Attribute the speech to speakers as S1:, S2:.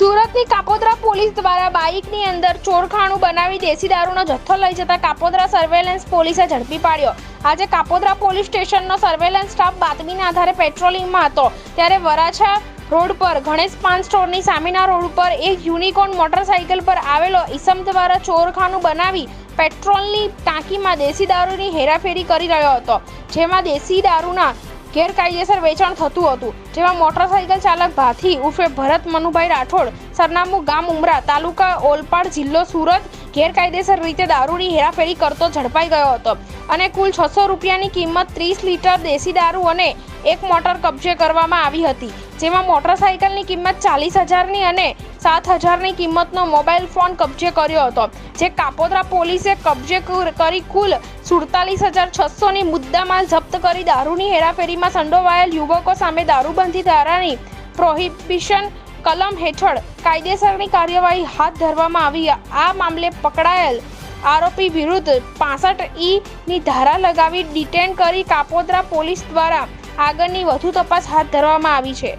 S1: સુરતની કાપોદ્રા પોલીસ દ્વારા બાઇકની અંદર ચોરખાણું બનાવી દેશી દારૂનો જથ્થો લઈ જતા કાપોદ્રા સર્વેલન્સ પોલીસે ઝડપી પાડ્યો। આજે કાપોદ્રા પોલીસ સ્ટેશનનો સર્વેલન્સ સ્ટાફ બાતમીના આધારે પેટ્રોલિંગમાં હતો ત્યારે વરાછા રોડ પર ગણેશ પાન સ્ટોરની સામેના રોડ પર એક યુનિકોર્ન મોટરસાઇકલ પર આવેલો ઈસમ દ્વારા ચોરખાનું બનાવી પેટ્રોલની ટાંકીમાં દેશી દારૂની હેરાફેરી કરી રહ્યો હતો, જેમાં દેશી દારૂના ગેરકાયદેસર વેચાણ થતું હતું। જેમાં મોટરસાઇકલ ચાલક ભાથી ઉર્ફે ભરત મનુભાઈ રાઠોડ, સરનામું ગામ ઉમરા, તાલુકા ઓલપાડ, જિલ્લો સુરત, ગેરકાયદેસર રીતે દારૂની હેરાફેરી કરતો ઝડપાઈ ગયો હતો અને કુલ 600 રૂપિયાની કિંમત 30 લીટર દેશી દારૂ અને એક મોટર કબજે કરવામાં આવી હતી, જેમાં મોટરસાઇકલની કિંમત 40,000ની અને 7,000ની કિંમતનો મોબાઈલ ફોન કબજે કર્યો હતો, જે કાપોદ્રા પોલીસે કબજે કરી કુલ 47,600ની મુદ્દામાલ જપ્ત કરી દારૂની હેરાફેરીમાં સંડોવાયેલ યુવકો સામે દારૂબંધી ધારાની પ્રોહિબિશન કલમ હેઠળ કાયદેસરની કાર્યવાહી હાથ ધરવામાં આવી। આ મામલે પકડાયેલ આરોપી વિરુદ્ધ 65E ની ધારા લગાવી ડિટેન કરી કાપોદ્રા પોલીસ દ્વારા આગળની વધુ તપાસ હાથ ધરવામાં આવી છે।